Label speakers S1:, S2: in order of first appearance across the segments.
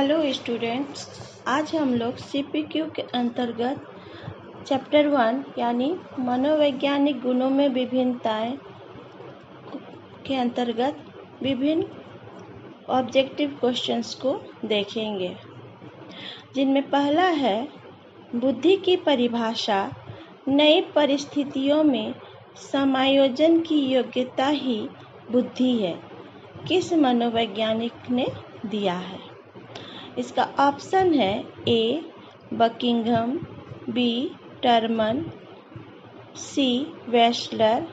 S1: Hello students, आज हम लोग सीपीक्यू के अंतर्गत चैप्टर 1 यानी मनोवैज्ञानिक गुणों में विभिन्नताएं के अंतर्गत विभिन्न ऑब्जेक्टिव क्वेश्चंस को देखेंगे, जिनमें पहला है बुद्धि की परिभाषा। नई परिस्थितियों में समायोजन की योग्यता ही बुद्धि है, किस मनोवैज्ञानिक ने दिया है? इसका ऑप्शन है A Buckingham, B Terman, C Wechsler,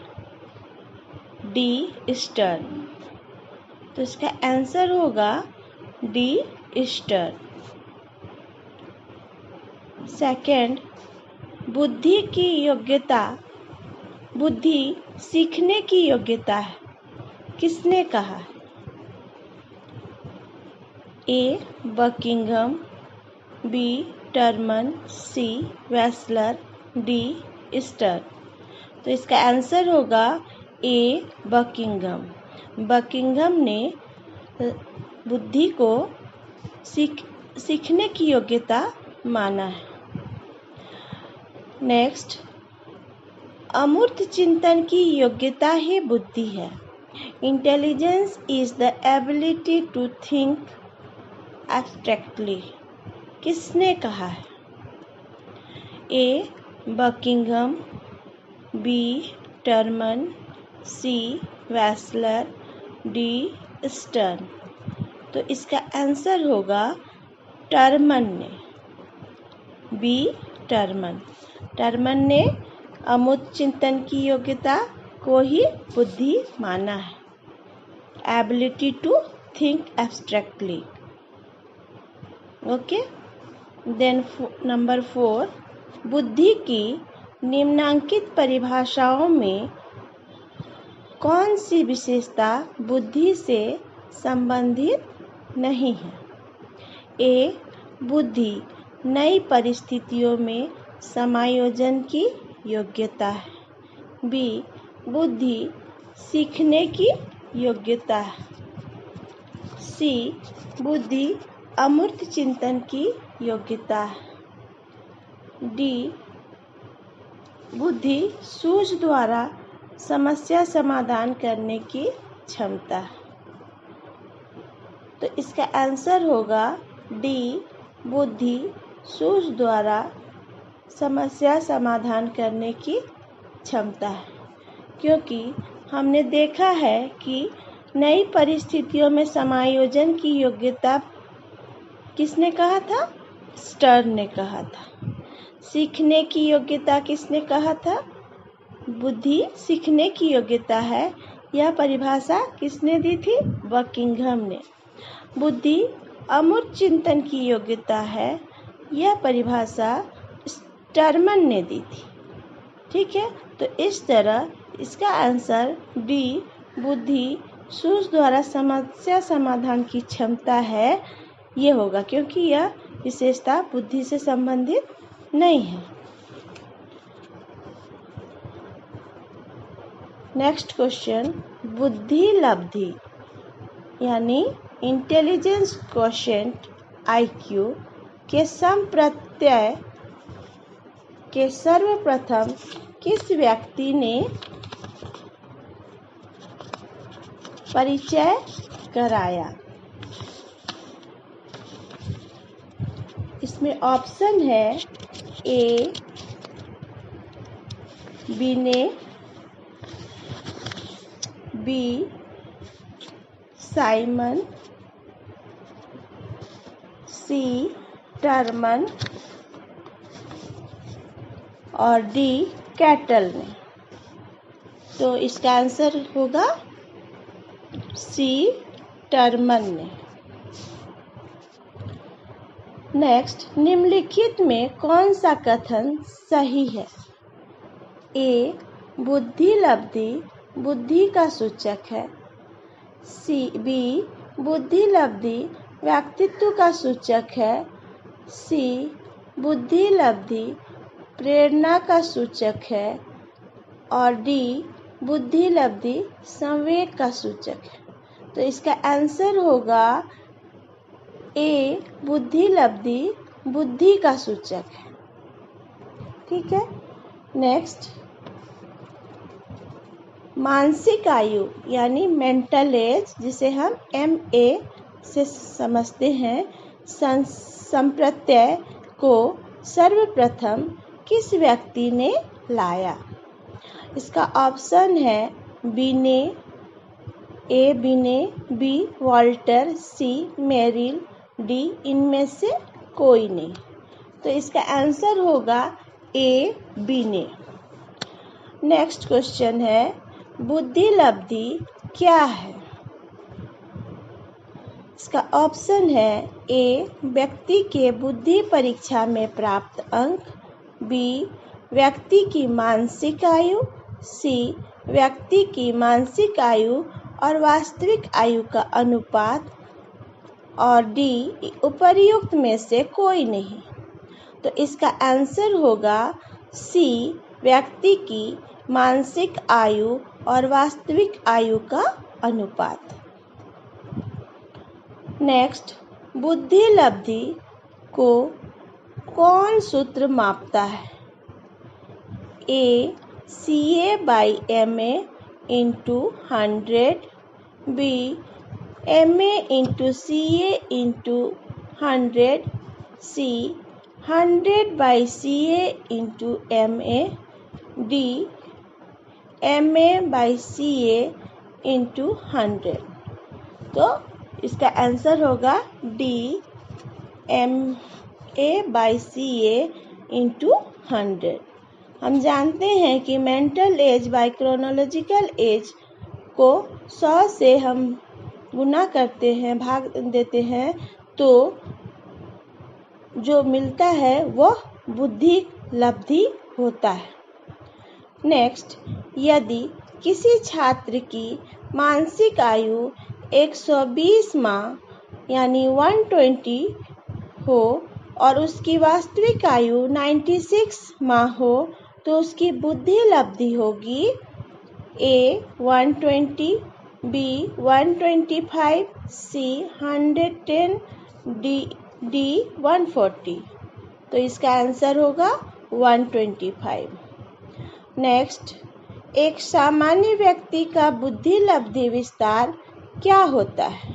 S1: D Stern. तो इसका आंसर होगा डी स्टर्न। सेकंड, बुद्धि की योग्यता, बुद्धि सीखने की योग्यता है, किसने कहा? ए Buckingham, B Terman, C Wechsler, D Stern. तो इसका आंसर होगा ए बकिंघम। बकिंघम ने बुद्धि को सीखने की योग्यता माना है। नेक्स्ट, अमूर्त चिंतन की योग्यता ही बुद्धि है। Intelligence is the ability to think abstractly, किसने कहा है? A Buckingham, B Terman, C Wechsler, D Stern. तो इसका आंसर होगा टर्मन ने, बी टर्मन। टर्मन ने अमूर्त चिंतन की योग्यता को ही बुद्धि माना है, ability to think abstractly. Okay, then number 4, बुद्धि की निम्नांकित परिभाषाओं में कौन सी विशेषता बुद्धि से संबंधित नहीं है? ए बुद्धि नई परिस्थितियों में समायोजन की योग्यता है, बी बुद्धि सीखने की योग्यता है, सी बुद्धि अमूर्त चिंतन की योग्यता है, डी बुद्धि सूझ द्वारा समस्या समाधान करने की क्षमता है। तो इसका आंसर होगा डी बुद्धि सूझ द्वारा समस्या समाधान करने की क्षमता है, क्योंकि हमने देखा है कि नई परिस्थितियों में समायोजन की योग्यता किसने कहा था? स्टर्न ने कहा था। सीखने की योग्यता किसने कहा था? बुद्धि सीखने की योग्यता है। यह परिभाषा किसने दी थी? बकिंघम ने। बुद्धि अमूर्त चिंतन की योग्यता है, यह परिभाषा टर्मन ने दी थी। ठीक है, तो इस तरह इसका आंसर डी बुद्धि सूझ द्वारा समस्या समाधान की क्षमता है, ये होगा, क्योंकि यह विशेषता बुद्धि से संबंधित नहीं है। नेक्स्ट क्वेश्चन, बुद्धि लब्धि यानी इंटेलिजेंस क्वोशिएंट IQ के संप्रत्यय के सर्वप्रथम किस व्यक्ति ने परिचय कराया? इसमें ऑप्शन है ए बिने, बी साइमन, सी टर्मन और डी कैटल ने। तो इसका आंसर होगा सी टर्मन ने। नेक्स्ट, निम्नलिखित में कौन सा कथन सही है? ए बुद्धि लब्धि बुद्धि का सूचक है, बी बुद्धि लब्धि व्यक्तित्व का सूचक है, सी बुद्धि लब्धि प्रेरणा का सूचक है और डी बुद्धि लब्धि संवेग का सूचक है। तो इसका आंसर होगा ए बुद्धि लब्धि बुद्धि का सूचक है। ठीक है। नेक्स्ट, मानसिक आयु यानी मेंटल एज, जिसे हम MA से समझते हैं, संप्रत्यय को सर्वप्रथम किस व्यक्ति ने लाया? इसका ऑप्शन है बीने, ए बीने, बी वॉल्टर, सी मेरिल, डी इनमें से कोई नहीं। तो इसका आंसर होगा ए बीने। नेक्स्ट क्वेश्चन है, बुद्धि लब्धि क्या है? इसका ऑप्शन है ए व्यक्ति के बुद्धि परीक्षा में प्राप्त अंक, बी व्यक्ति की मानसिक आयु, सी व्यक्ति की मानसिक आयु और वास्तविक आयु का अनुपात, और डी उपर्युक्त में से कोई नहीं। तो इसका आंसर होगा सी व्यक्ति की मानसिक आयु और वास्तविक आयु का अनुपात। नेक्स्ट, बुद्धि लब्धि को कौन सूत्र मापता है? ए CA/MA into 100, B MA into CA into 100, C 100/CA into MA, D MA/CA into 100। तो इसका आंसर होगा डी MA/CA into 100। हम जानते हैं कि mental as by chronological age को 100 से हम गुना करते हैं, भाग देते हैं, तो जो मिलता है वह बुद्धि लब्धि होता है। नेक्स्ट, यदि किसी छात्र की मानसिक आयु 120 माह यानी 120 हो और उसकी वास्तविक आयु 96 माह हो, तो उसकी बुद्धि लब्धि होगी ए 120, बी 125, सी 110, डी 140। तो इसका आंसर होगा 125। नेक्स्ट, एक सामान्य व्यक्ति का बुद्धि लब्धि विस्तार क्या होता है?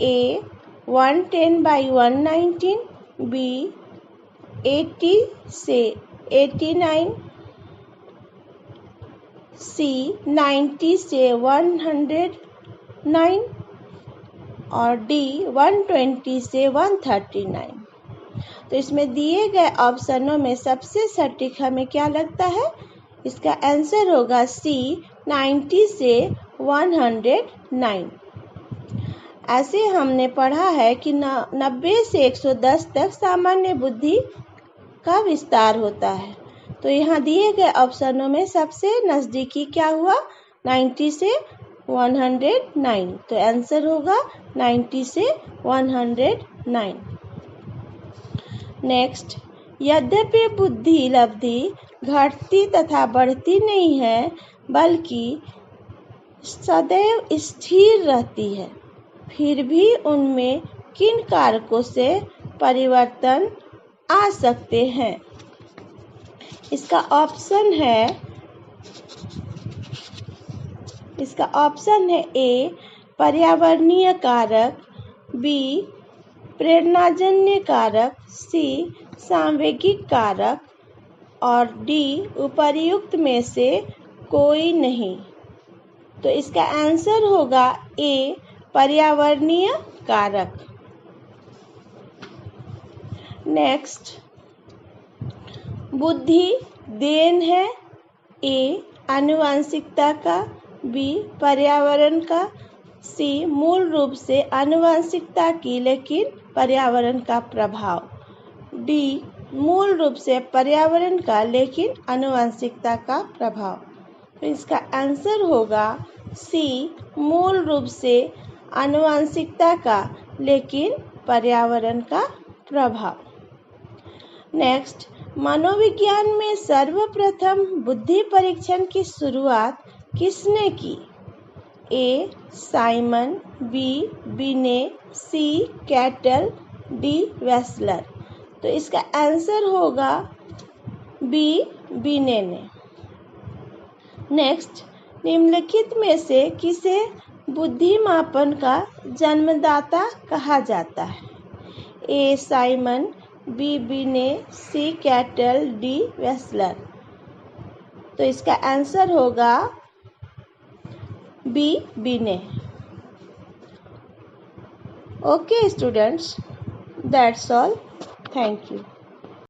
S1: ए 110/119, बी 80 से 89, सी 90 से 109 और डी 120 से 139। तो इसमें दिए गए ऑप्शनों में सबसे सटीक हमें क्या लगता है? इसका आंसर होगा सी 90 से 109। ऐसे हमने पढ़ा है कि 90 से 110 तक सामान्य बुद्धि का विस्तार होता है। तो यहाँ दिए गए ऑप्शनों में सबसे नज़दीकी क्या हुआ? 90 से 109। तो आंसर होगा 90 से 109। नेक्स्ट, यद्यपि बुद्धि लब्धि घटती तथा बढ़ती नहीं है, बल्कि सदैव स्थिर रहती है, फिर भी उनमें किन कारकों से परिवर्तन आ सकते हैं? इसका ऑप्शन है ए पर्यावरणीय कारक, बी प्रेरणाजन्य कारक, सी सांवेगिक कारक और डी उपर्युक्त में से कोई नहीं। तो इसका आंसर होगा ए पर्यावरणीय कारक। नेक्स्ट, बुद्धि देन है, ए आनुवंशिकता का, बी पर्यावरण का, सी मूल रूप से आनुवंशिकता की लेकिन पर्यावरण का प्रभाव, डी मूल रूप से पर्यावरण का लेकिन आनुवंशिकता का प्रभाव। तो इसका आंसर होगा सी मूल रूप से आनुवंशिकता का लेकिन पर्यावरण का प्रभाव। नेक्स्ट, मनोविज्ञान में सर्वप्रथम बुद्धि परीक्षण की शुरुआत किसने की? ए साइमन, बी बिने, सी कैटल, डी वेस्लर। तो इसका आंसर होगा बी बिने ने। नेक्स्ट, निम्नलिखित में से किसे बुद्धि मापन का जन्मदाता कहा जाता है? ए साइमन, बी बिने, सी कैटल, डी वेस्लर। तो इसका आंसर होगा बी बिने। Okay students, that's all. Thank you.